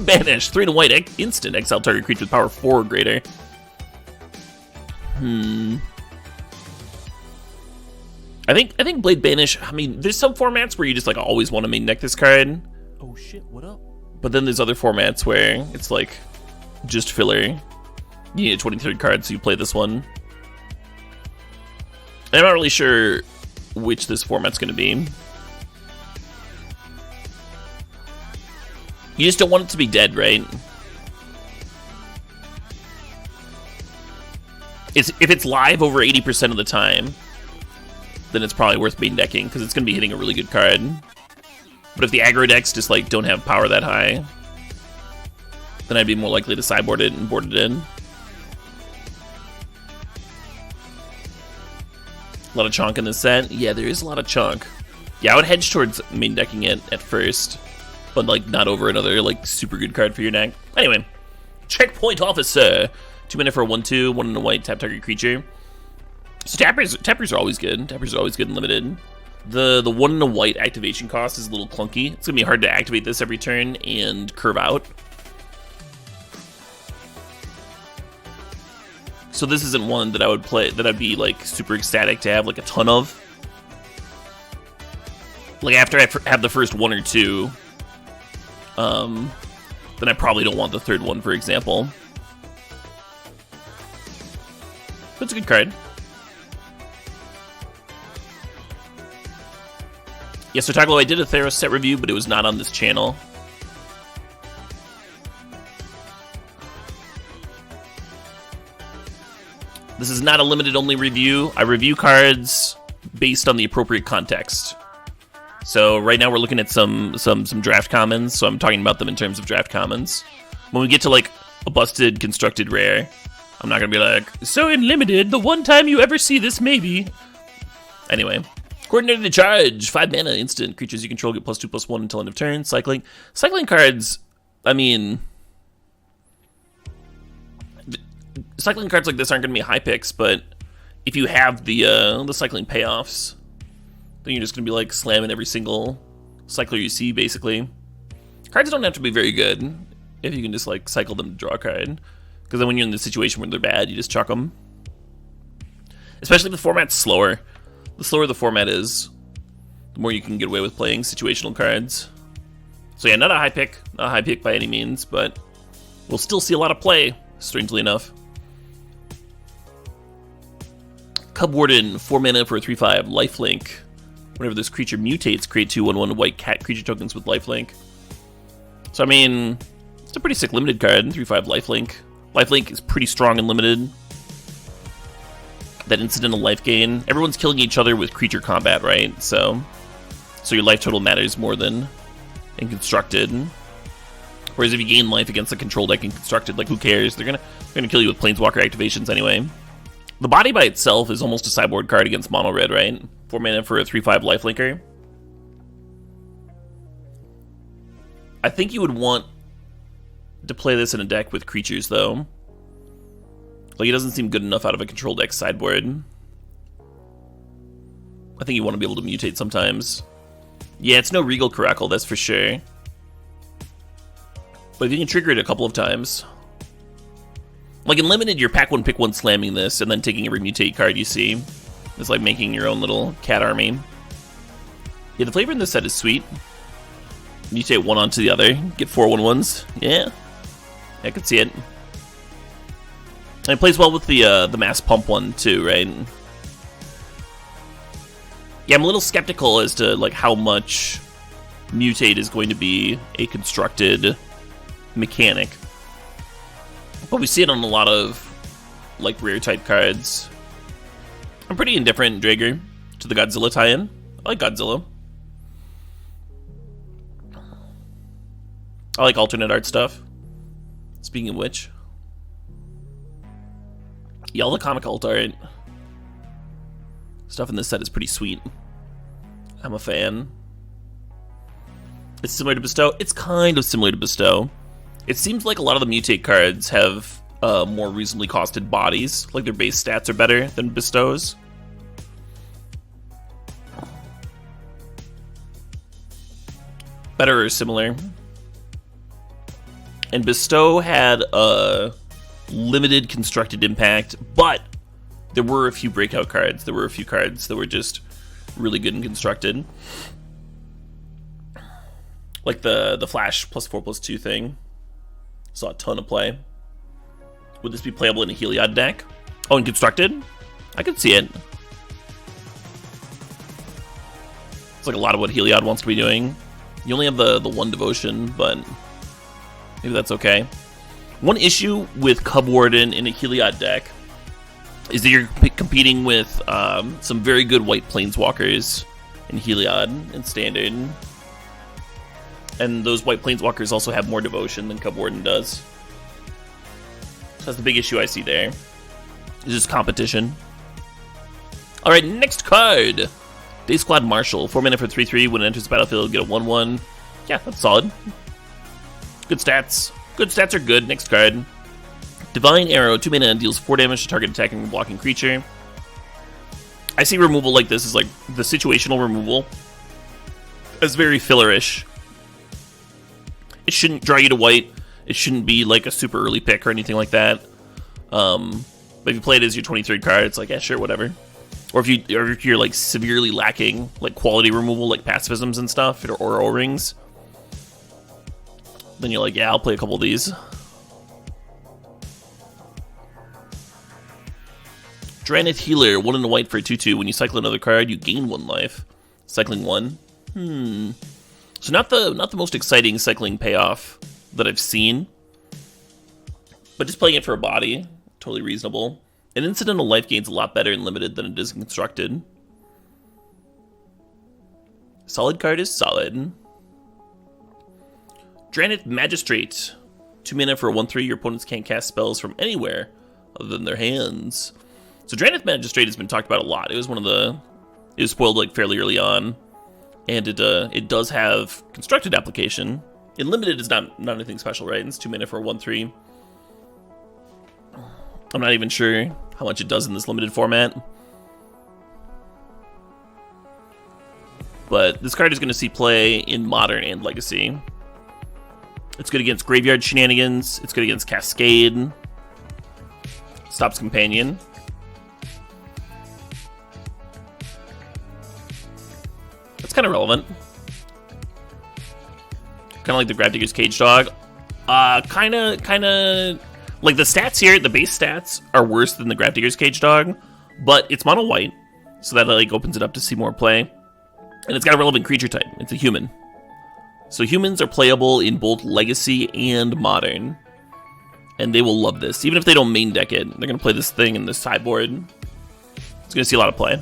Blade Banish, 3 and a white, instant, exile target creature with power 4 or greater. I think Blade Banish, I mean, there's some formats where you just like always want to main deck this card. Oh shit, what up? But then there's other formats where it's like just filler. You need a 23rd card, so you play this one. I'm not really sure which this format's going to be. You just don't want it to be dead, right? If it's live over 80% of the time, then it's probably worth main decking, because it's going to be hitting a really good card. But if the aggro decks just like don't have power that high, then I'd be more likely to sideboard it and board it in. A lot of chunk in this set. Yeah, there is a lot of chunk. Yeah, I would hedge towards main decking it at first, but like not over another like super good card for your deck. Anyway, Checkpoint Officer. 2 mana for a 1/2, 1 and a white, tap target creature. So tappers are always good. Tappers are always good and limited. The 1 and a white activation cost is a little clunky. It's gonna be hard to activate this every turn and curve out. So this isn't one that I would play, that I'd be like super ecstatic to have like a ton of. Like after I have the first 1 or 2, then I probably don't want the third one, for example. But it's a good card. Yeah, so Takalo, I did a Theros set review, but it was not on this channel. This is not a limited only review. I review cards based on the appropriate context. So right now we're looking at some draft commons, so I'm talking about them in terms of draft commons. When we get to like a busted constructed rare, I'm not gonna be like, so in limited, the one time you ever see this maybe. Anyway, Coordinated Charge, 5 mana, instant. Creatures you control get +2/+1 until end of turn. Cycling cards, I mean, cycling cards like this aren't gonna be high picks, but if you have the cycling payoffs, then you're just gonna be like slamming every single cycler you see, basically. Cards don't have to be very good if you can just like cycle them to draw a card, because then when you're in the situation where they're bad, you just chuck them. Especially if the format's slower. The slower the format is, the more you can get away with playing situational cards. So yeah, not a high pick by any means, but we'll still see a lot of play, strangely enough. Cub Warden, 4 mana for a 3/5, lifelink. Whenever this creature mutates, create 2/1/1 white cat creature tokens with lifelink. So I mean, it's a pretty sick limited card, 3/5 lifelink. Lifelink is pretty strong and limited. That incidental life gain. Everyone's killing each other with creature combat, right? So your life total matters more than in constructed. Whereas if you gain life against a control deck in constructed, like who cares? They're gonna kill you with planeswalker activations anyway. The body by itself is almost a sideboard card against mono red, right? 4 mana for a 3/5 lifelinker. I think you would want to play this in a deck with creatures, though. Like, it doesn't seem good enough out of a control deck sideboard. I think you want to be able to mutate sometimes. Yeah, it's no Regal Caracal, that's for sure. But if you can trigger it a couple of times. Like in Limited, you're pack 1, pick 1 slamming this, and then taking every mutate card you see. It's like making your own little cat army. Yeah, the flavor in this set is sweet. Mutate one onto the other, get 4 1/1s. Yeah, I could see it. And it plays well with the mass pump one too, right? Yeah, I'm a little skeptical as to like how much mutate is going to be a constructed mechanic, but we see it on a lot of like rare type cards. I'm pretty indifferent, Drager, to the Godzilla tie-in. I like Godzilla. I like alternate art stuff. Speaking of which, yeah, all the comic alt art stuff in this set is pretty sweet. I'm a fan. It's similar to Bestow. It's kind of similar to Bestow. It seems like a lot of the mutate cards have more reasonably costed bodies. Like their base stats are better than Bestow's. Better or similar. And Bestow had a limited constructed impact, but there were a few breakout cards. There were a few cards that were just really good and constructed. Like the Flash +4/+2 thing. Saw a ton of play. Would this be playable in a Heliod deck? Oh, and constructed? I could see it. It's like a lot of what Heliod wants to be doing. You only have the one devotion, but maybe that's okay. One issue with Cub Warden in a Heliod deck is that you're competing with some very good white planeswalkers in Heliod and Standard. And those white planeswalkers also have more devotion than Cub Warden does. So that's the big issue I see there. It's just competition. Alright, next card. Day Squad Marshal. 4 mana for 3/3. When it enters the battlefield, get a 1/1. Yeah, that's solid. Good stats. Good stats are good. Next card. Divine Arrow. 2 mana and deals 4 damage to target attacking or blocking creature. I see removal like this as like the situational removal. It's very fillerish. It shouldn't draw you to white. It shouldn't be like a super early pick or anything like that. But if you play it as your 23rd card, it's like, yeah, sure, whatever. Or if you're like severely lacking like quality removal, like pacifisms and stuff, or O-rings, then you're like, yeah, I'll play a couple of these. Drannith Healer, 1 and a white for a 2/2. When you cycle another card, you gain 1 life. Cycling 1. So not the most exciting cycling payoff that I've seen, but just playing it for a body, totally reasonable. An incidental life gain's a lot better in limited than it is in constructed. Solid card is solid. Drannith Magistrate. 2 mana for a 1/3. Your opponents can't cast spells from anywhere other than their hands. So Drannith Magistrate has been talked about a lot. It was it was spoiled like fairly early on, and it does have constructed application. In limited, it's not anything special, right? It's 2 mana for a 1/3. I'm not even sure how much it does in this limited format. But this card is going to see play in Modern and Legacy. It's good against Graveyard Shenanigans. It's good against Cascade. Stops Companion. That's kind of relevant. Kind of like the Gravedigger's Cage Dog. Kind of... Like, the stats here, the base stats, are worse than the Gravedigger's Cage Dog, but it's mono white, so that like opens it up to see more play. And it's got a relevant creature type. It's a human. So humans are playable in both Legacy and Modern. And they will love this. Even if they don't main deck it, they're going to play this thing in the sideboard. It's going to see a lot of play.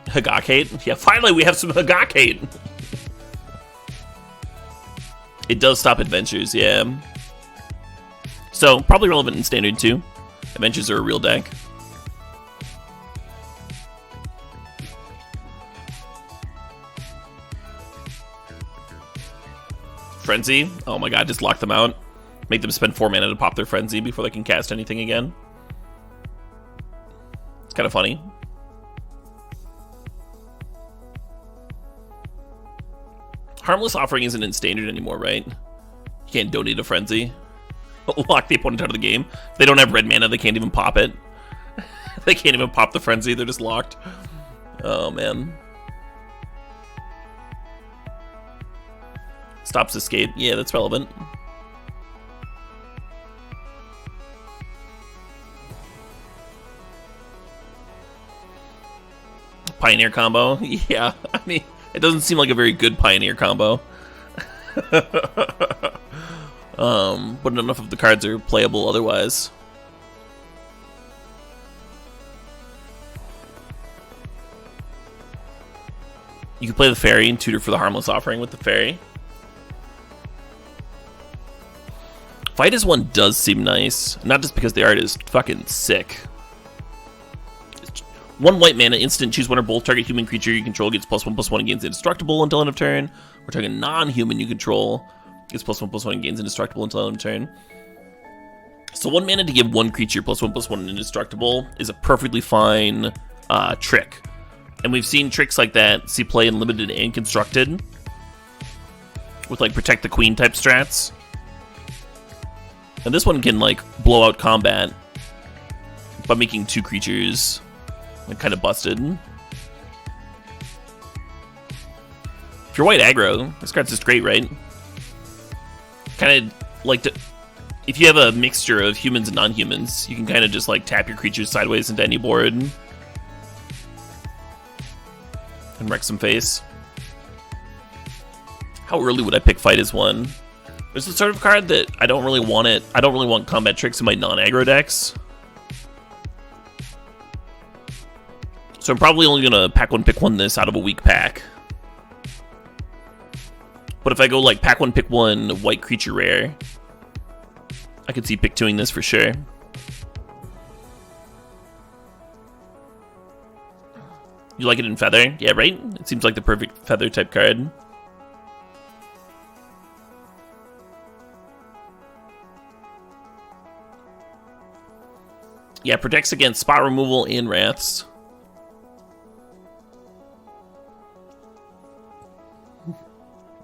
Hagakate? Yeah, finally we have some Hagakate! It does stop Adventures, yeah. So, probably relevant in Standard too. Adventures are a real deck. Frenzy? Oh my god, just lock them out. Make them spend 4 mana to pop their Frenzy before they can cast anything again. It's kind of funny. Harmless Offering isn't in Standard anymore, right? You can't donate a Frenzy. Lock the opponent out of the game. If they don't have red mana, they can't even pop it. They can't even pop the Frenzy, they're just locked. Oh, man. Stops Escape. Yeah, that's relevant. Pioneer combo? Yeah, I mean, it doesn't seem like a very good Pioneer combo. But enough of the cards are playable otherwise. You can play the Fairy and tutor for the Harmless Offering with the Fairy. Fight as one does seem nice, not just because the art is fucking sick. 1 white mana, instant, choose one or both. Target human creature you control gets +1/+1 and gains indestructible until end of turn. Or target non-human you control gets +1/+1 and gains indestructible until end of turn. So 1 mana to give 1 creature +1/+1 and indestructible is a perfectly fine trick. And we've seen tricks like that see play in limited and constructed with like Protect the Queen type strats. And this one can, like, blow out combat by making 2 creatures, like, kind of busted. If you're white aggro, this card's just great, right? Kind of like if you have a mixture of humans and non-humans, you can kind of just like tap your creatures sideways into any board and wreck some face. How early would I pick Fight as one? It's the sort of card that I don't really want it. I don't really want combat tricks in my non-aggro decks. So I'm probably only gonna pack one, pick one this out of a weak pack. But if I go like pack one, pick one, white creature rare, I could see pick 2ing this for sure. You like it in Feather? Yeah, right? It seems like the perfect Feather type card. Yeah, protects against spot removal and wraths.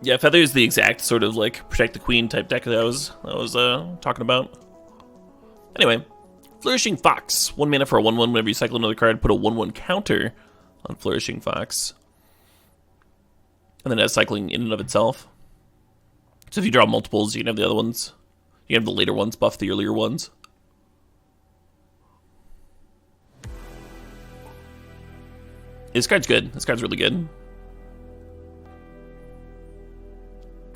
Yeah, Feather is the exact sort of like protect the queen type deck that I was talking about. Anyway, Flourishing Fox, 1 mana for a 1/1. Whenever you cycle another card, put a 1/1 counter on Flourishing Fox, and then it has cycling in and of itself. So if you draw multiples, you can have the other ones. You can have the later ones buff the earlier ones. This card's good. This card's really good.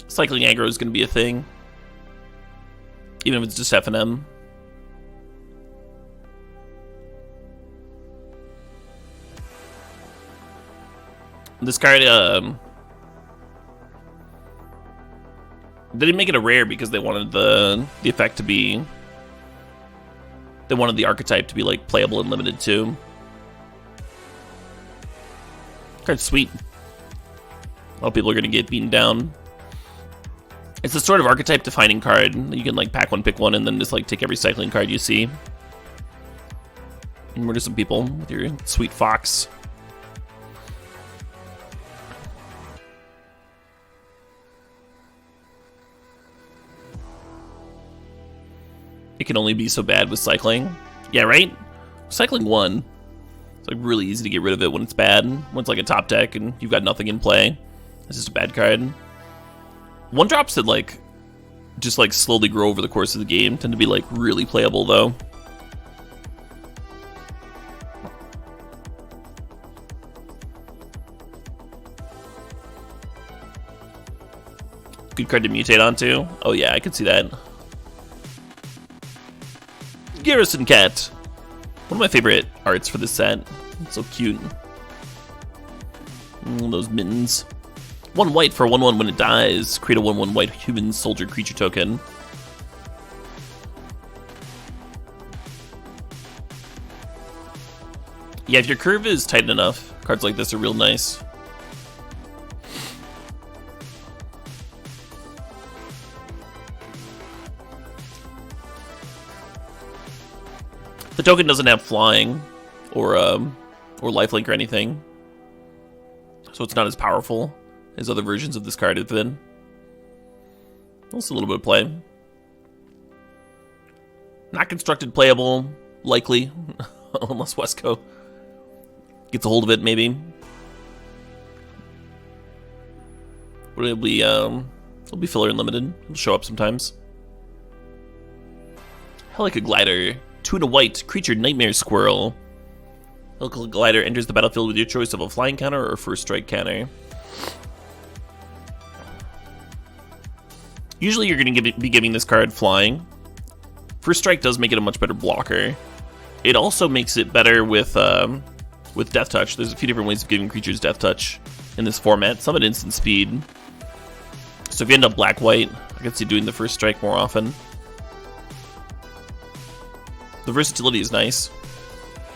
Cycling aggro is going to be a thing, even if it's just F&M. This card, they didn't make it a rare because they wanted the effect to be, they wanted the archetype to be like playable and limited too. Card's sweet. A lot of people are going to get beaten down. It's the sort of archetype defining card that you can like pack one, pick one, and then just like take every cycling card you see and murder some people with your sweet fox. It can only be so bad with cycling. Yeah, right? Cycling 1. It's like really easy to get rid of it when it's bad. When it's like a top deck and you've got nothing in play. It's just a bad card. 1-drops that like just like slowly grow over the course of the game tend to be like really playable though. Good card to mutate onto. Oh yeah, I could see that. Garrison Cat. One of my favorite arts for this set. It's so cute. Those mittens. 1 white for a 1/1 when it dies. Create a 1/1 white human soldier creature token. Yeah, if your curve is tight enough, cards like this are real nice. The token doesn't have flying or lifelink or anything, so it's not as powerful as other versions of this card have been. Also a little bit of play. Not constructed playable, likely, unless Wesco gets a hold of it, maybe. But it'll be filler and limited. It'll show up sometimes. Helica Glider, 2 and a white, creature nightmare squirrel. Helica Glider enters the battlefield with your choice of a flying counter or a first strike counter. Usually you're going to be giving this card flying. First strike does make it a much better blocker. It also makes it better with death touch. There's a few different ways of giving creatures death touch in this format. Some at instant speed. So if you end up black-white, I can see doing the first strike more often. The versatility is nice.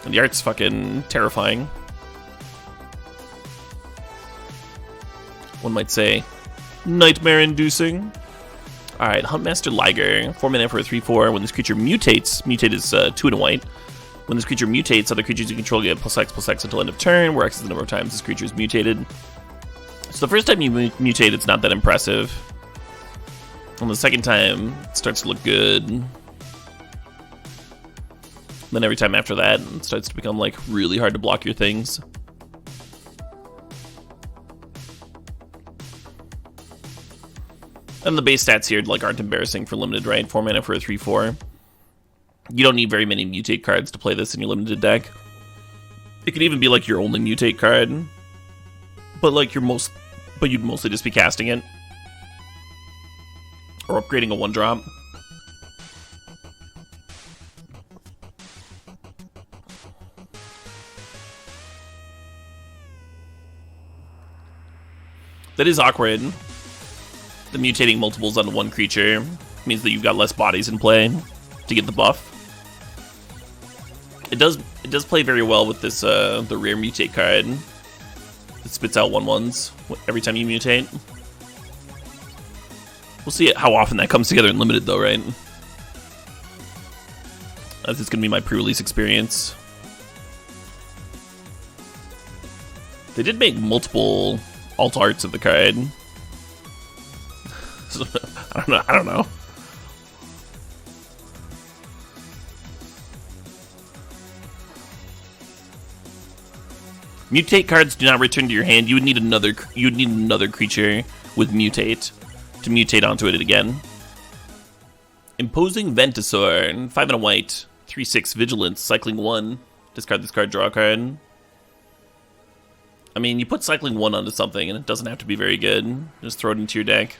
And the art's fucking terrifying. One might say, nightmare-inducing. Alright, Huntmaster Liger, 4 mana for a 3/4. When this creature mutates, mutate is 2 and a white. When this creature mutates, other creatures you control get +X/+X until end of turn, where X is the number of times this creature is mutated. So the first time you mutate, it's not that impressive. On the second time, it starts to look good. Then every time after that, it starts to become like really hard to block your things. And the base stats here like aren't embarrassing for limited, right? 4 mana for a 3/4. You don't need very many mutate cards to play this in your limited deck. It could even be like your only mutate card, but like you'd mostly just be casting it or upgrading a 1-drop. That is awkward. The mutating multiples onto one creature means that you've got less bodies in play to get the buff. It does play very well with this the rare mutate card. It spits out 1/1s every time you mutate. We'll see how often that comes together in limited though, right? This is gonna be my pre-release experience. They did make multiple alt arts of the card. So, I don't know. Mutate cards do not return to your hand. You would need another creature with mutate to mutate onto it again. Imposing Ventasaur, 5 and a white, 3/6 vigilance, cycling 1. Discard this card, draw a card. I mean, you put cycling 1 onto something and it doesn't have to be very good. Just throw it into your deck.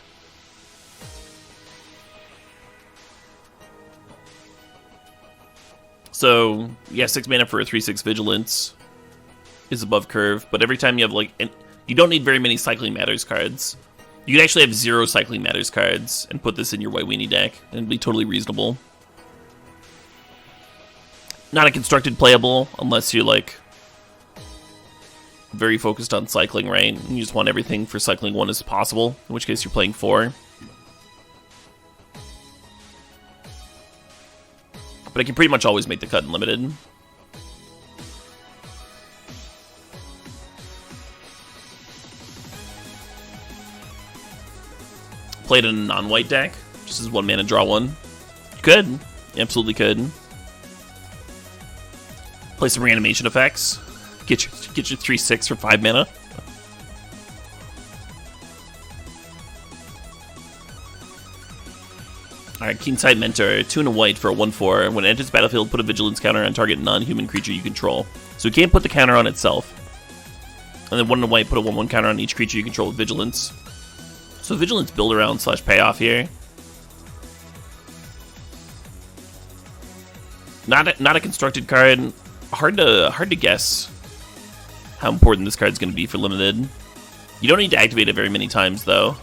So, yeah, 6 mana for a 3/6 vigilance is above curve, but every time you have like, you don't need very many Cycling Matters cards. You could actually have 0 Cycling Matters cards and put this in your White Weenie deck, and it'd be totally reasonable. Not a constructed playable, unless you're like very focused on cycling, right? And you just want everything for cycling 1 as possible, in which case you're playing 4. But I can pretty much always make the cut in limited. Played in a non-white deck, just as 1 mana, draw 1. You could, you absolutely could. Play some reanimation effects. Get your 3/6 for 5 mana. Alright, Keen-Sight Mentor, 2 and a white for a 1/4. When it enters battlefield, put a vigilance counter on target non-human creature you control. So you can't put the counter on itself. And then 1 and a white, put a 1/1 counter on each creature you control with vigilance. So vigilance build around / payoff here. Not a constructed card. Hard to guess how important this card's going to be for limited. You don't need to activate it very many times though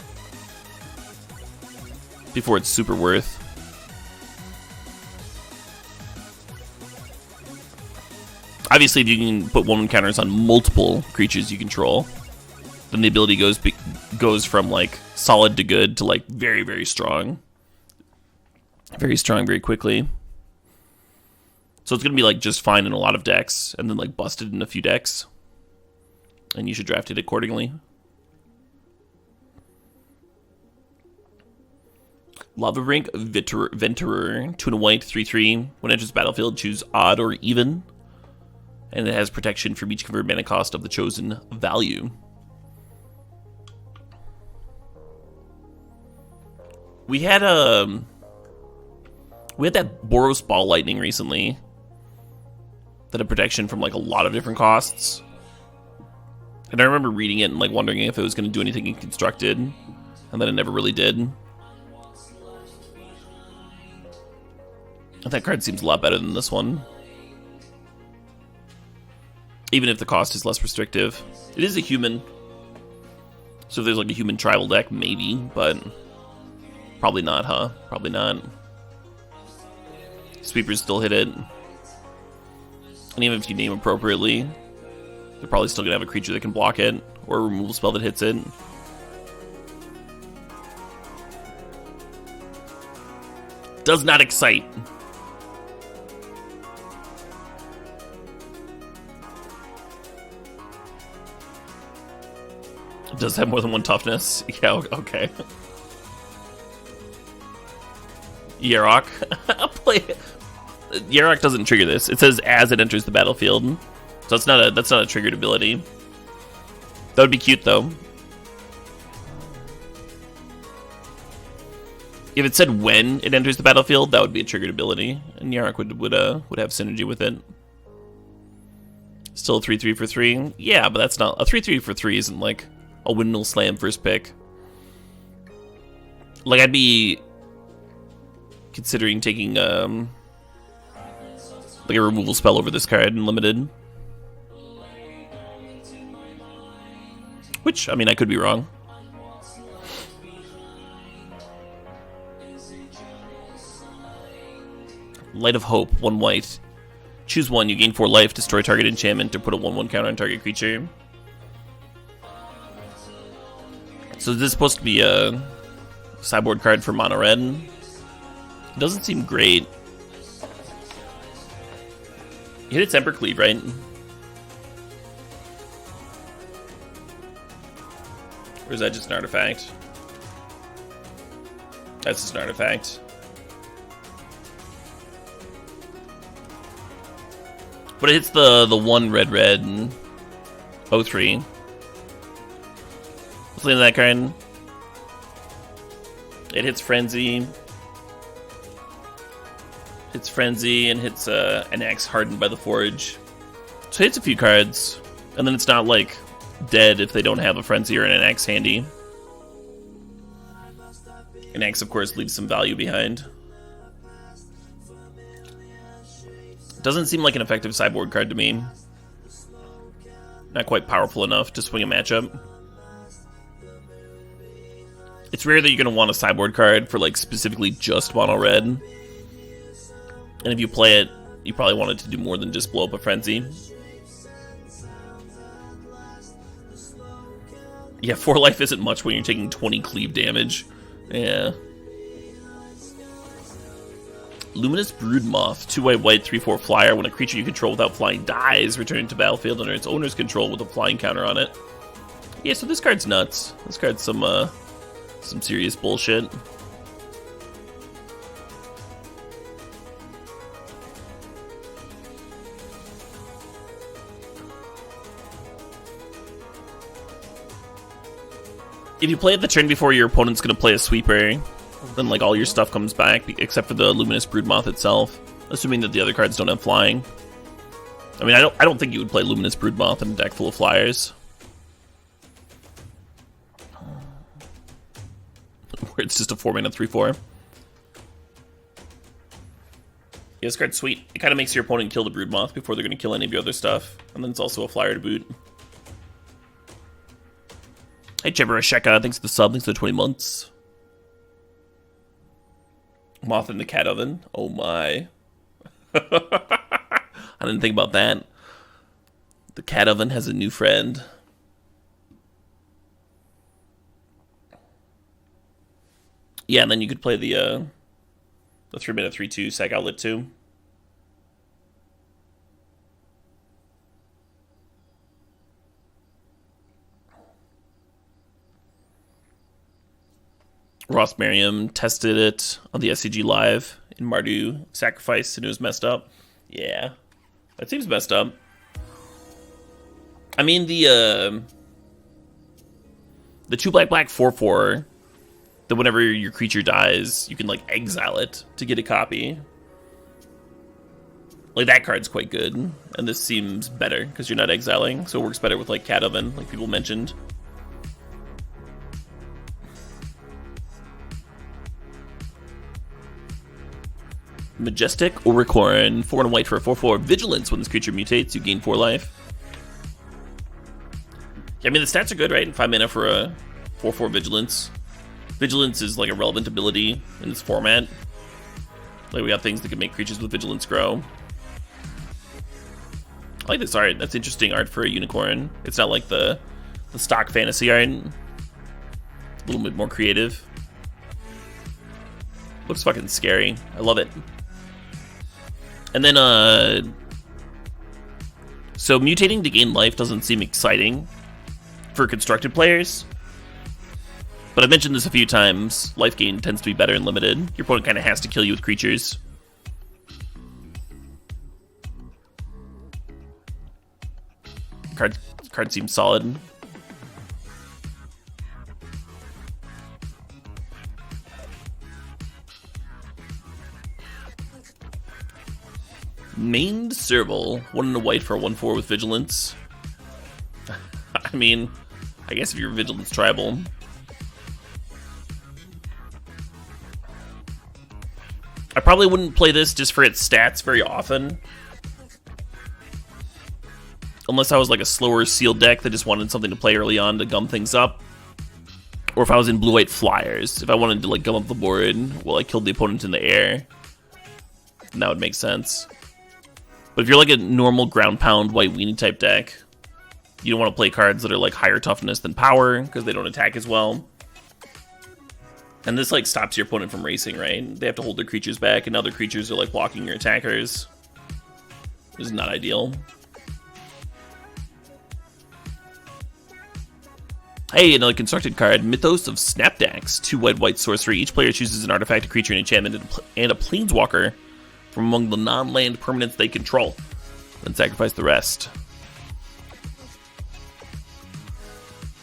before it's super worth. Obviously, if you can put 1/1 counters on multiple creatures you control, then the ability goes from like solid to good to like very, very strong. Very strong very quickly. So it's going to be like just fine in a lot of decks and then like busted in a few decks. And you should draft it accordingly. Lava Rink Venturer, 2 and a white, 3/3. When it enters battlefield, choose odd or even. And it has protection from each converted mana cost of the chosen value. We had that Boros Ball Lightning recently that had protection from like a lot of different costs. And I remember reading it and like wondering if it was going to do anything in constructed, and then it never really did. And that card seems a lot better than this one. Even if the cost is less restrictive. It is a human. So if there's like a human tribal deck, maybe, but probably not, huh? Probably not. Sweepers still hit it. And even if you name appropriately, they're probably still gonna have a creature that can block it, or a removal spell that hits it. Does not excite. It does have more than 1 toughness. Yeah, okay. Yarok. Yarok doesn't trigger this. It says as it enters the battlefield, so that's not a triggered ability. That would be cute though. If it said when it enters the battlefield, that would be a triggered ability, and Yarok would have synergy with it. Still a 3/3 for 3. Yeah, but that's not a 3/3 for 3. Isn't like a windmill slam first pick. Like I'd be considering taking like a removal spell over this card in limited. Which, I mean, I could be wrong. Light of Hope, 1 white. Choose 1, you gain 4 life, destroy target enchantment, or put a 1/1 counter on target creature. So is this supposed to be a sideboard card for mono red? It doesn't seem great. You hit its Emperor Cleave, right? Or is that just an artifact? That's just an artifact. But it hits the 1 red and 0/3. What's the name of that card? It hits Frenzy. Hits Frenzy and hits an Axe hardened by the Forge. So it hits a few cards, and then it's not like dead if they don't have a Frenzy or an Axe handy. An Axe, of course, leaves some value behind. Doesn't seem like an effective sideboard card to me. Not quite powerful enough to swing a matchup. It's rare that you're going to want a sideboard card for like specifically just mono red. And if you play it, you probably want it to do more than just blow up a Frenzy. Yeah, 4 life isn't much when you're taking 20 cleave damage. Yeah. Luminous Broodmoth, 2 white, 3/4 flyer. When a creature you control without flying dies, return to battlefield under its owner's control with a flying counter on it. Yeah, so this card's nuts. This card's some serious bullshit. If you play it the turn before your opponent's gonna play a sweeper, then like all your stuff comes back except for the Luminous Broodmoth itself, assuming that the other cards don't have flying. I mean, I don't think you would play Luminous Broodmoth in a deck full of flyers. Where it's just a 4-mana 3/4. Yeah, this card's sweet. It kind of makes your opponent kill the Broodmoth before they're going to kill any of your other stuff, and then it's also a flyer to boot. Hey, Chebarasheka, thanks for the sub, thanks for the 20 months. Moth in the cat oven. Oh my. I didn't think about that. The cat oven has a new friend. Yeah, and then you could play the 3-mana 3/2 Sack Outlet too. Ross Merriam tested it on the SCG Live in Mardu Sacrifice, and it was messed up. Yeah, that seems messed up. I mean, the 2 black 4/4, that whenever your creature dies, you can like exile it to get a copy. Like that card's quite good, and this seems better because you're not exiling, so it works better with like Cat Oven, like people mentioned. Majestic Oricorn, 4 white for a 4/4 Vigilance. When this creature mutates, you gain 4 life. Yeah, I mean, the stats are good, right? 5 mana for a 4/4 Vigilance. Vigilance is like a relevant ability in this format. Like, we got things that can make creatures with Vigilance grow. I like this art. That's interesting art for a unicorn. It's not like the stock fantasy art. A little bit more creative. Looks fucking scary. I love it. And then, so mutating to gain life doesn't seem exciting for constructed players. But I've mentioned this a few times, life gain tends to be better in limited. Your opponent kind of has to kill you with creatures. Card seems solid. Maned Serval, 1 and a white for a 1/4 with Vigilance. I mean, I guess if you're Vigilance tribal. I probably wouldn't play this just for its stats very often. Unless I was like a slower sealed deck that just wanted something to play early on to gum things up. Or if I was in blue-white flyers. If I wanted to like gum up the board while I killed the opponent in the air. Then that would make sense. But if you're like a normal ground pound white weenie type deck, you don't want to play cards that are like higher toughness than power because they don't attack as well. And this like stops your opponent from racing, right? They have to hold their creatures back, and now their creatures are like blocking your attackers. This is not ideal. Hey, another constructed card, Mythos of Snapdax. 2 white sorcery. Each player chooses an artifact, a creature, an enchantment, and a planeswalker from among the non-land permanents they control. Then sacrifice the rest.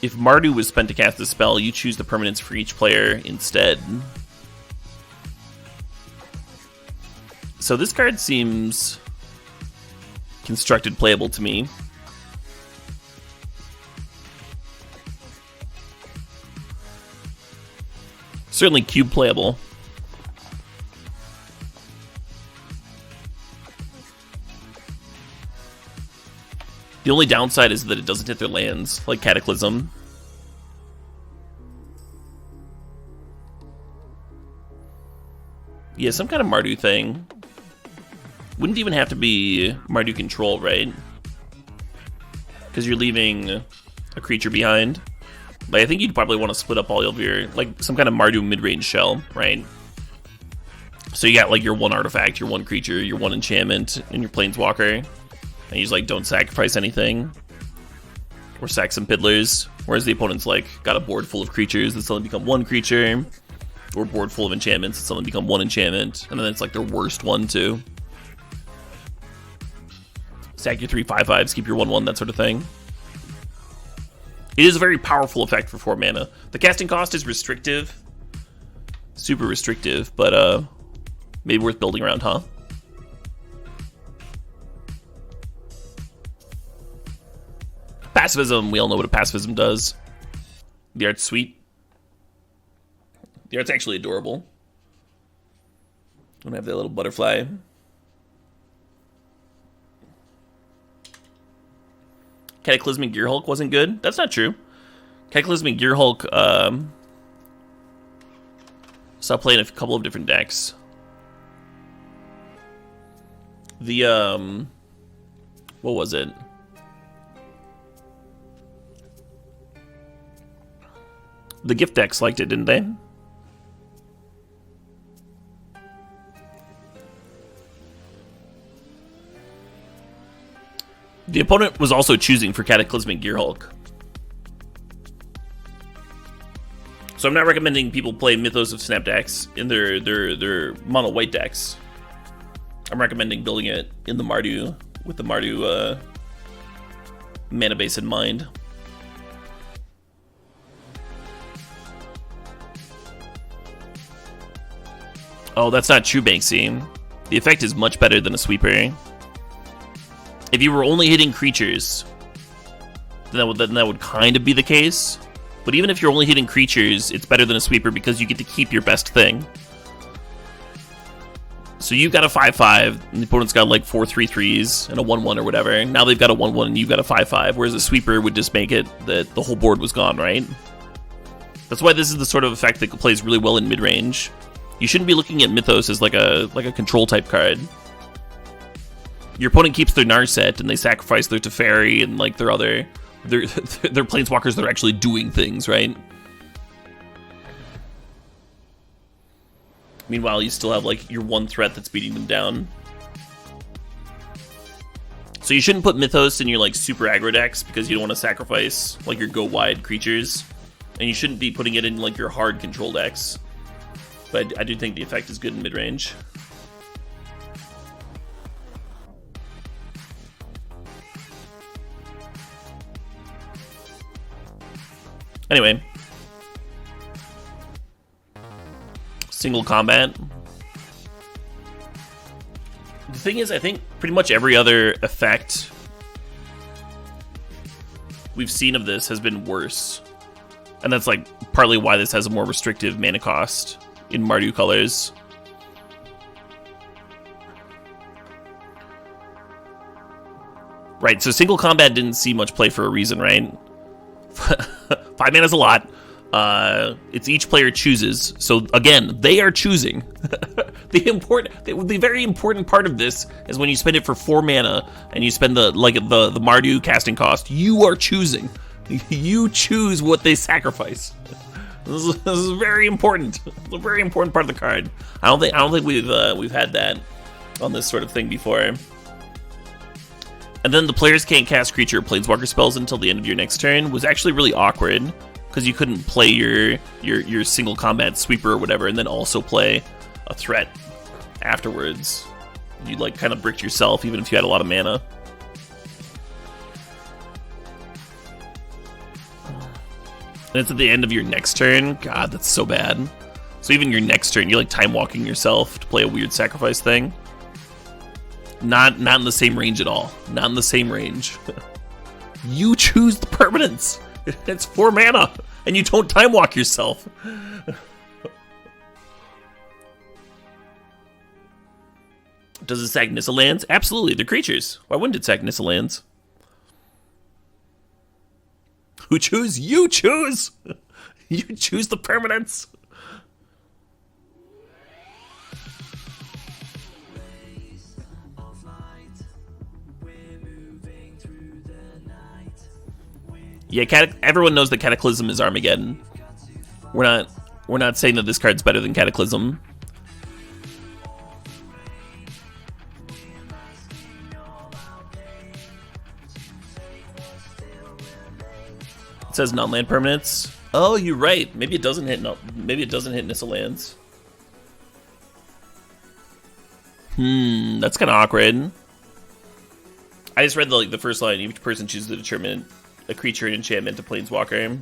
If Mardu was spent to cast the spell, you choose the permanents for each player instead. So this card seems constructed playable to me. Certainly cube playable. The only downside is that it doesn't hit their lands, like Cataclysm. Yeah, some kind of Mardu thing. Wouldn't even have to be Mardu control, right? Because you're leaving a creature behind. Like, I think you'd probably want to split up all of your, like, some kind of Mardu mid-range shell, right? So you got, like, your 1 artifact, your 1 creature, your 1 enchantment, and your planeswalker. And you just, like, don't sacrifice anything. Or sack some piddlers. Whereas the opponent's, like, got a board full of creatures that suddenly become 1 creature. Or a board full of enchantments that suddenly become 1 enchantment. And then it's, like, their worst one, too. Sack your 3 5/5s, keep your 1/1, that sort of thing. It is a very powerful effect for 4 mana. The casting cost is restrictive. Super restrictive, but maybe worth building around, huh? Pacifism, we all know what a pacifism does. The art's sweet. The art's actually adorable. Don't have that little butterfly. Cataclysmic Gearhulk wasn't good. That's not true. Cataclysmic Gearhulk saw play in a couple of different decks. The what was it? The gift decks liked it, didn't they? The opponent was also choosing for Cataclysmic Gearhulk. So I'm not recommending people play Mythos of Snapdax in their mono white decks. I'm recommending building it in the Mardu with the Mardu mana base in mind. Oh, that's not true, Banksy. The effect is much better than a sweeper. If you were only hitting creatures, then that would kind of be the case. But even if you're only hitting creatures, it's better than a sweeper because you get to keep your best thing. So you've got a 5/5, and the opponent's got like 4 3/3s and a 1/1 or whatever. Now they've got a 1/1 and you've got a 5/5, whereas a sweeper would just make it that the whole board was gone, right? That's why this is the sort of effect that plays really well in mid-range. You shouldn't be looking at Mythos as like a control type card. Your opponent keeps their Narset and they sacrifice their Teferi and like their planeswalkers that are actually doing things, right? Meanwhile, you still have like your 1 threat that's beating them down. So you shouldn't put Mythos in your like super aggro decks because you don't want to sacrifice like your go wide creatures And you shouldn't be putting it in like your hard control decks. But I do think the effect is good in mid-range. Anyway. Single combat. The thing is, I think pretty much every other effect we've seen of this has been worse. And that's like partly why this has a more restrictive mana cost in Mardu colors. Right, so single combat didn't see much play for a reason, right? 5 mana is a lot. It's each player chooses. So again, they are choosing. The very important part of this is when you spend it for 4 mana and you spend the Mardu casting cost. You are choosing. You choose what they sacrifice. This is very important. It's a very important part of the card. I don't think we've had that on this sort of thing before. And then the players can't cast creature or planeswalker spells until the end of your next turn was actually really awkward because you couldn't play your single combat sweeper or whatever and then also play a threat afterwards. You like kind of bricked yourself even if you had a lot of mana. And it's at the end of your next turn. God, that's so bad. So even your next turn, you're like time walking yourself to play a weird sacrifice thing. Not in the same range at all. Not in the same range. You choose the permanence. It's 4 mana, and you don't time walk yourself. Does it sack Nissa lands? Absolutely, they're creatures. Why wouldn't it sack Nissa lands? Who choose? You choose! You choose the permanence! Yeah, everyone knows that Cataclysm is Armageddon. We're not saying that this card's better than Cataclysm. It says non-land permanents. Oh, you're right. Maybe it doesn't hit. No, maybe it doesn't hit Nissa lands. That's kind of awkward. I just read the first line. Each person chooses to determine a creature, an enchantment, a planeswalker.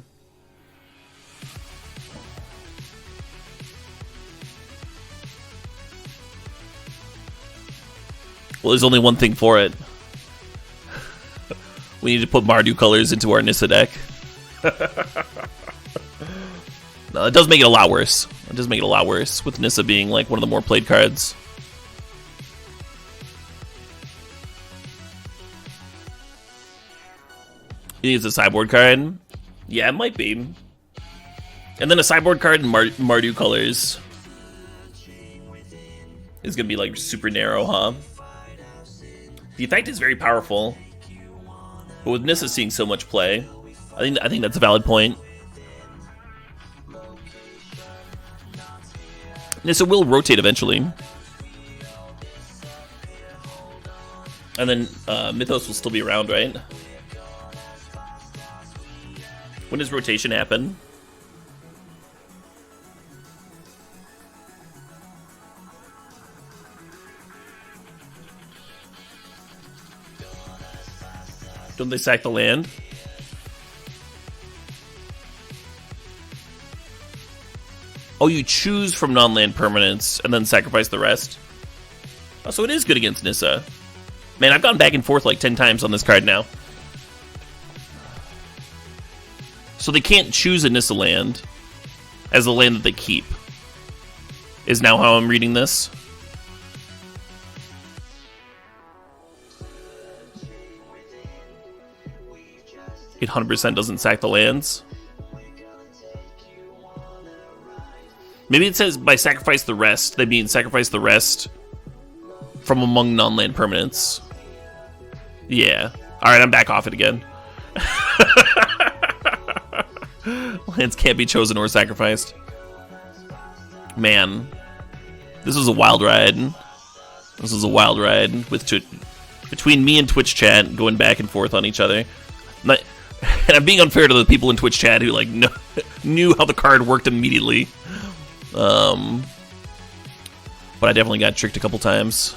Well, there's only one thing for it. We need to put Mardu colors into our Nissa deck. No, it does make it a lot worse. It does make it a lot worse with Nissa being like one of the more played cards. You think it's a sideboard card? Yeah, it might be. And then a sideboard card in Mardu colors is gonna be like super narrow, huh? The effect is very powerful, but with Nissa seeing so much play, I think that's a valid point. Nissa will rotate eventually. And then Mythos will still be around, right? When does rotation happen? Don't they sack the land? Oh, you choose from non-land permanents and then sacrifice the rest? Oh, so it is good against Nissa. Man, I've gone back and forth like 10 times on this card now. So they can't choose a Nissa land as the land that they keep. Is now how I'm reading this. It 100% doesn't sack the lands. Maybe it says by sacrifice the rest, they mean sacrifice the rest from among non-land permanents. Yeah. Alright, I'm back off it again. Lands can't be chosen or sacrificed. Man. This was a wild ride. This was a wild ride with between me and Twitch chat going back and forth on each other. And I'm being unfair to the people in Twitch chat who like knew how the card worked immediately. But I definitely got tricked a couple times.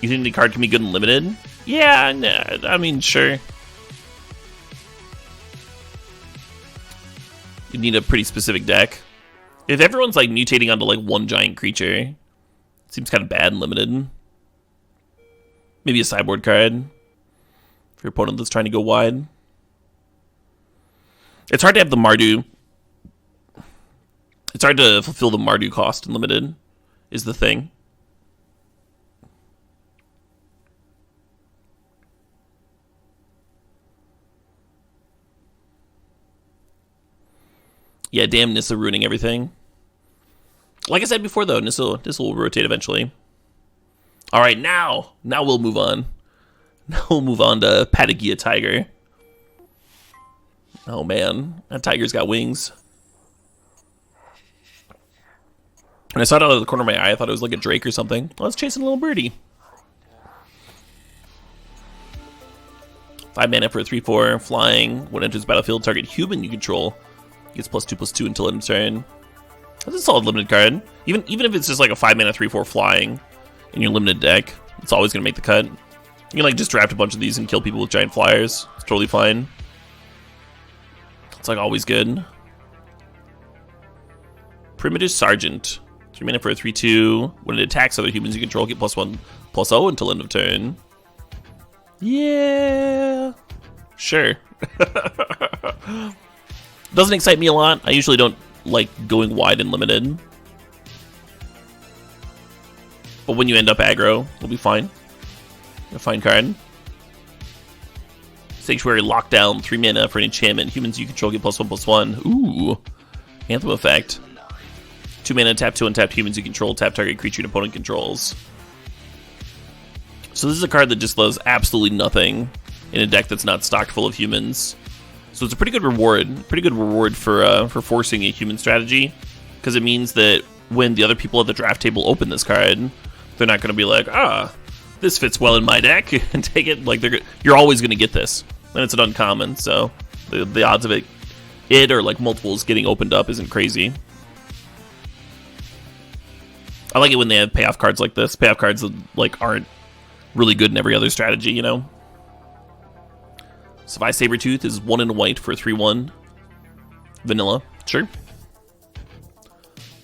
You think the card can be good and limited? Yeah, nah, I mean, sure. You need a pretty specific deck. If everyone's like mutating onto like one giant creature, it seems kind of bad and limited. Maybe a sideboard card for your opponent that's trying to go wide. It's hard to have the Mardu. It's hard to fulfill the Mardu cost in limited, is the thing. Yeah, damn Nissa ruining everything. Like I said before, though, Nissa will rotate eventually. All right, now we'll move on. Now we'll move on to Patagia Tiger. Oh man, that tiger's got wings. And I saw it out of the corner of my eye. I thought it was like a drake or something. Well, it's chasing a little birdie. 5 mana for a 3/4 flying. When it enters the battlefield, target human you control gets +2/+2 until end of turn. That's a solid limited card. Even if it's just like a 5 mana 3/4 flying in your limited deck, it's always gonna make the cut. You can like just draft a bunch of these and kill people with giant flyers. It's totally fine. It's like always good. Primitive Sergeant. 3 mana for a 3/2. When it attacks other humans you control, get +1/+0 until end of turn. Yeah. Sure. Doesn't excite me a lot. I usually don't like going wide and limited. But when you end up aggro, it'll be fine. A fine card. Sanctuary Lockdown, 3 mana for an enchantment. Humans you control get +1/+1. Ooh. Anthem effect. 2 mana, tap 2 untapped humans you control, tap target creature and opponent controls. So this is a card that just does absolutely nothing in a deck that's not stocked full of humans. So it's a pretty good reward. Pretty good reward for forcing a human strategy. Because it means that when the other people at the draft table open this card, they're not going to be like, this fits well in my deck, and take it. Like you're always going to get this. And it's an uncommon, so the odds of it or like multiples getting opened up isn't crazy. I like it when they have payoff cards like this. Payoff cards that like aren't really good in every other strategy, you know? Savai Sabertooth is 1 and white for a 3/1. Vanilla, sure.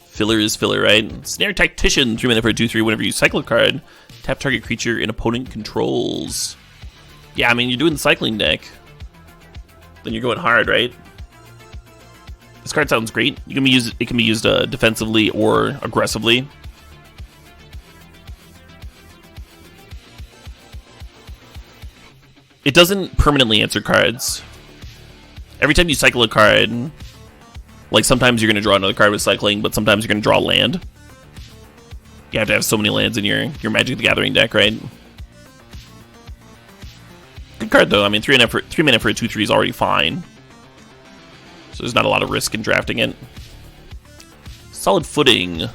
Filler is filler, right? Snare Tactician, 3 mana for a 2/3. Whenever you cycle a card, tap target creature and opponent controls. Yeah, I mean, you're doing the cycling deck. Then you're going hard, right? This card sounds great. It can be used defensively or aggressively. It doesn't permanently answer cards. Every time you cycle a card, like sometimes you're going to draw another card with cycling, but sometimes you're going to draw land. You have to have so many lands in your Magic the Gathering deck, right? Good card though. I mean, 3 mana for a 2/3 is already fine. So there's not a lot of risk in drafting it. Solid Footing.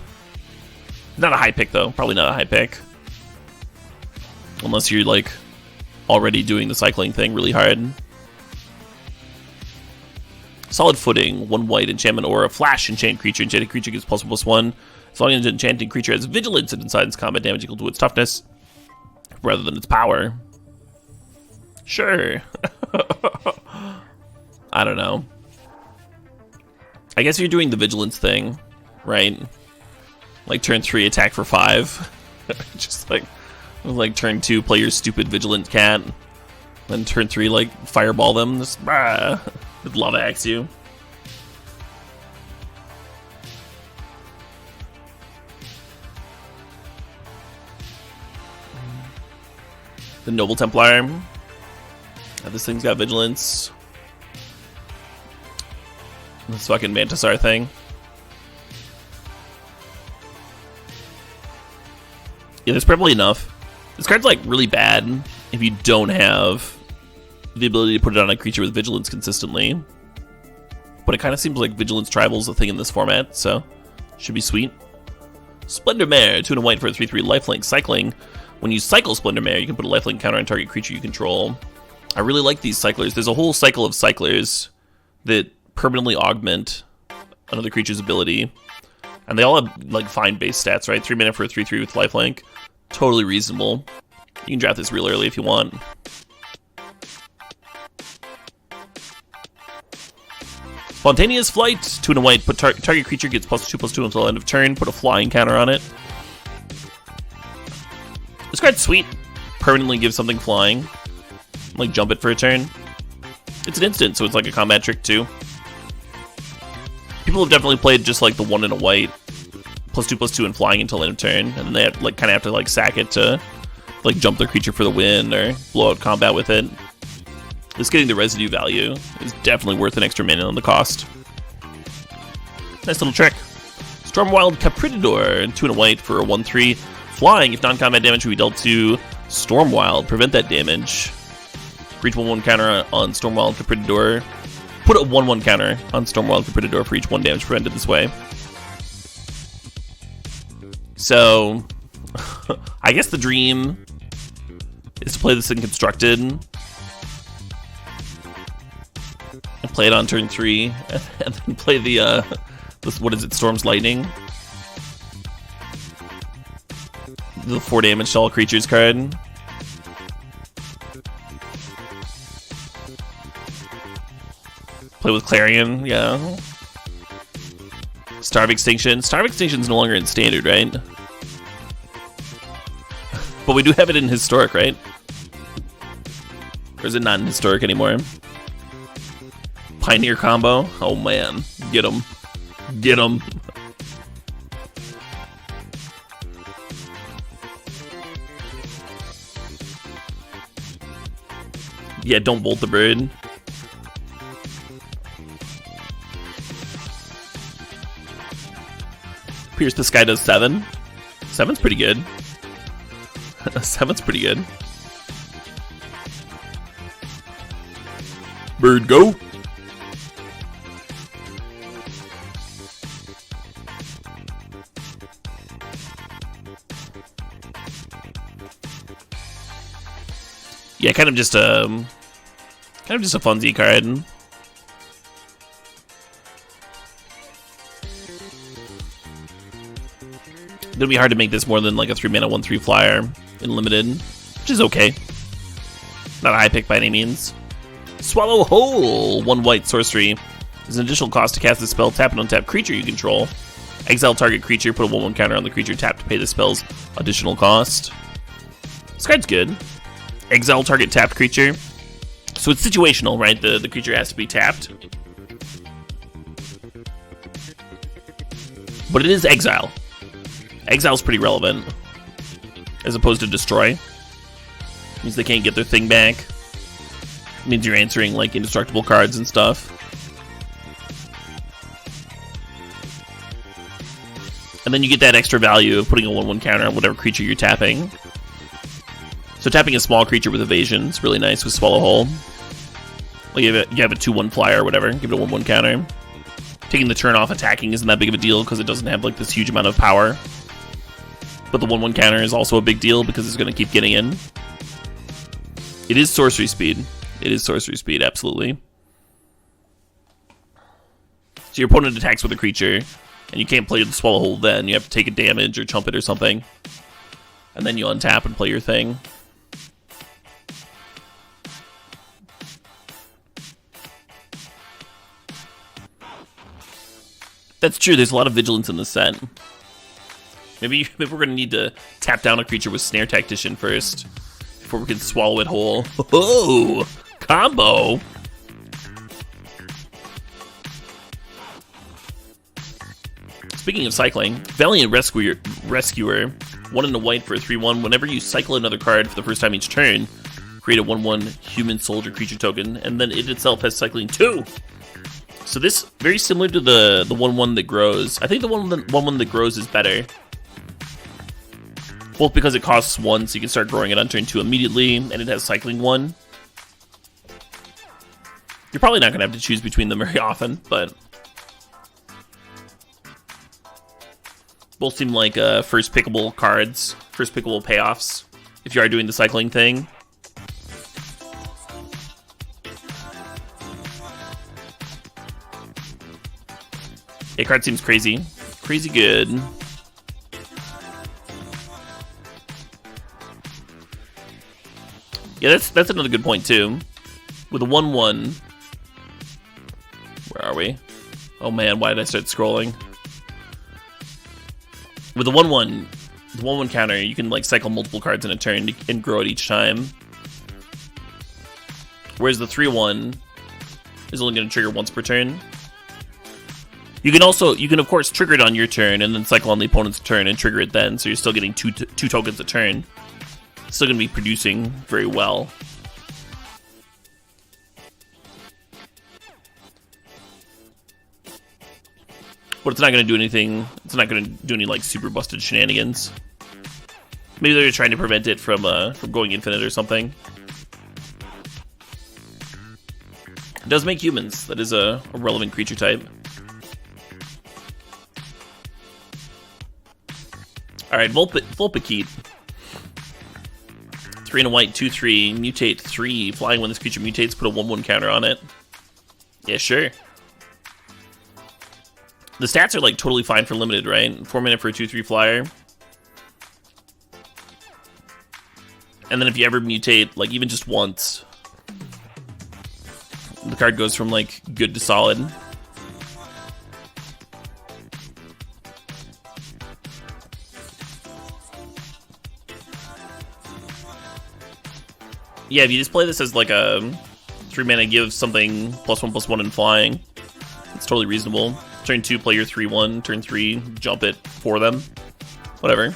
Not a high pick though. Probably not a high pick. Unless you're like already doing the cycling thing really hard. Solid Footing, 1 white enchantment or a flash enchant creature. Enchanted creature gets +1/+1. As long as an enchanted creature has vigilance and decides combat damage equal to its toughness rather than its power. Sure. I don't know. I guess you're doing the vigilance thing, right? Like turn 3 attack for 5. Just like turn 2 play your stupid vigilant cat. Then turn 3 like fireball them. Just with lava axe you. The Noble Templar. This thing's got vigilance. This fucking Mantisar thing. Yeah, there's probably enough. This card's like really bad if you don't have the ability to put it on a creature with vigilance consistently. But it kind of seems like vigilance tribal's a thing in this format, so should be sweet. Splendor Mare, 2 and white for a 3/3 lifelink cycling. When you cycle Splendor Mare, you can put a lifelink counter on target creature you control. I really like these cyclers. There's a whole cycle of cyclers that permanently augment another creature's ability. And they all have, like, fine base stats, right? 3 mana for a 3/3 with lifelink. Totally reasonable. You can draft this real early if you want. Spontaneous Flight. 2 and a white. Put target creature gets +2/+2 until end of turn. Put a flying counter on it. This card's sweet. Permanently gives something flying. Like, jump it for a turn. It's an instant, so it's like a combat trick, too. People have definitely played just like the 1 and a white, +2/+2 and flying until end of turn, and then they have, like, kind of have to like sack it to like jump their creature for the win or blow out combat with it. This getting the residue value is definitely worth an extra mana on the cost. Nice little trick. Stormwild Caprididor, 2 and a white for a 1/3. Flying, if non-combat damage will be dealt to Stormwild, prevent that damage. For each 1/1 counter on Stormwild Caprididor. Put a 1/1 counter on Stormwild Caprididor for each 1 damage prevented this way. So, I guess the dream is to play this in Constructed. And play it on turn 3. And then play the, what is it, Storm's Lightning? The 4 damage to all creatures card. Play with Clarion, yeah. Starve Extinction. Starve Extinction's no longer in Standard, right? But we do have it in Historic, right? Or is it not in Historic anymore? Pioneer combo? Oh man, get him. Get him. Yeah, don't bolt the bird. Pierce the Sky does 7. 7's pretty good. 7's pretty good. Bird go. Yeah, kind of just a funsy card. It'll be hard to make this more than like a 3 mana 1/3 flyer in limited, which is okay. Not a high pick by any means. Swallow Whole, 1 white sorcery. There's an additional cost to cast the spell. Tap an untapped creature you control. Exile target creature. Put a 1/1 counter on the creature. Tap to pay the spell's additional cost. This card's good. Exile target tapped creature. So it's situational, right? The creature has to be tapped. But it is exile. Exile's pretty relevant, as opposed to destroy. Means they can't get their thing back. Means you're answering like indestructible cards and stuff. And then you get that extra value of putting a 1/1 counter on whatever creature you're tapping. So tapping a small creature with evasion is really nice with Swallow Whole. Like you have a 2/1 flyer or whatever, give it a 1/1 counter. Taking the turn off attacking isn't that big of a deal because it doesn't have like this huge amount of power. But the 1/1 counter is also a big deal because it's going to keep getting in. It is sorcery speed. It is sorcery speed, absolutely. So your opponent attacks with a creature, and you can't play the Swallow Whole then. You have to take a damage or chump it or something. And then you untap and play your thing. That's true, there's a lot of vigilance in this set. Maybe we're going to need to tap down a creature with Snare Tactician first, before we can swallow it whole. Oh, combo! Speaking of cycling, Valiant Rescuer, 1 and a white for a 3/1. Whenever you cycle another card for the first time each turn, create a 1/1 human soldier creature token, and then it itself has cycling 2. So this, very similar to the 1/1 that grows. I think the 1/1 that grows is better. Both because it costs 1, so you can start growing it on turn 2 immediately, and it has cycling 1. You're probably not going to have to choose between them very often, but both seem like first pickable cards, first pickable payoffs, if you are doing the cycling thing. Yeah, card seems crazy. Crazy good. Yeah, that's another good point, too. With a 1/1... Where are we? Oh man, why did I start scrolling? With the 1/1, the 1/1 counter, you can like cycle multiple cards in a turn and grow it each time. Whereas the 3/1 is only going to trigger once per turn. You can of course trigger it on your turn and then cycle on the opponent's turn and trigger it then, so you're still getting two tokens a turn. Still going to be producing very well. But it's not going to do anything. It's not going to do any like super busted shenanigans. Maybe they're trying to prevent it from going infinite or something. It does make humans. That is a relevant creature type. All right, Vulpikeet. 3 and a white, 2/3, mutate 3, flying when this creature mutates. Put a 1/1 counter on it. Yeah, sure. The stats are like totally fine for limited, right? 4 mana for a 2/3 flyer. And then if you ever mutate, like even just once, the card goes from like good to solid. Yeah, if you just play this as like a 3 mana give something +1/+1 in flying, it's totally reasonable. Turn 2, play your 3/1. Turn 3, jump it for them. Whatever.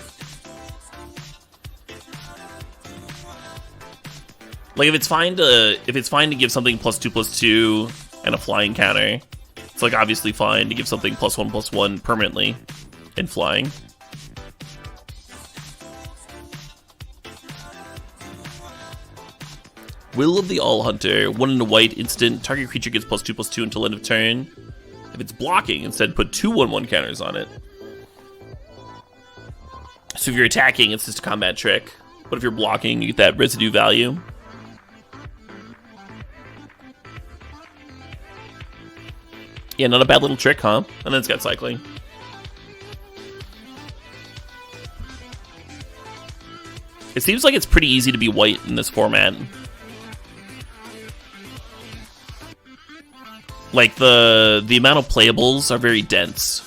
Like if it's fine to give something +2/+2 and a flying counter, it's like obviously fine to give something +1/+1 permanently in flying. Will of the All Hunter, 1 and a white, instant. Target creature gets +2/+2 until end of turn. If it's blocking, instead put 2 1/1 counters on it. So if you're attacking, it's just a combat trick. But if you're blocking, you get that residue value. Yeah, not a bad little trick, huh? And then it's got cycling. It seems like it's pretty easy to be white in this format. Like, the amount of playables are very dense.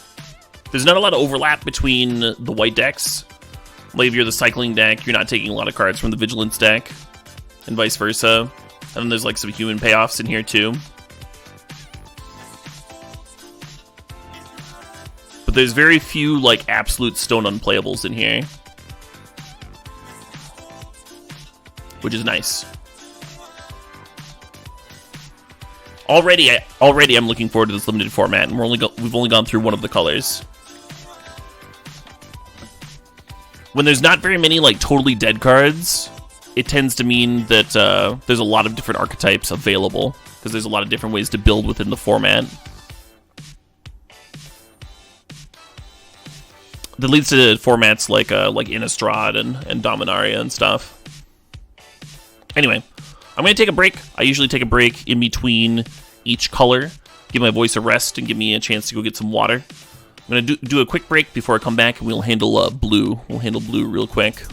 There's not a lot of overlap between the white decks. Like, if you're the cycling deck, you're not taking a lot of cards from the vigilance deck, and vice versa. And then there's, like, some human payoffs in here, too. But there's very few, like, absolute stone unplayables in here. Which is nice. Already I'm looking forward to this limited format, and we've only gone through one of the colors. When there's not very many like totally dead cards, it tends to mean that there's a lot of different archetypes available, because there's a lot of different ways to build within the format. That leads to formats like Innistrad and Dominaria and stuff. Anyway, I'm going to take a break. I usually take a break in between each color, give my voice a rest, and give me a chance to go get some water. I'm going to do a quick break before I come back, and we'll handle blue. We'll handle blue real quick.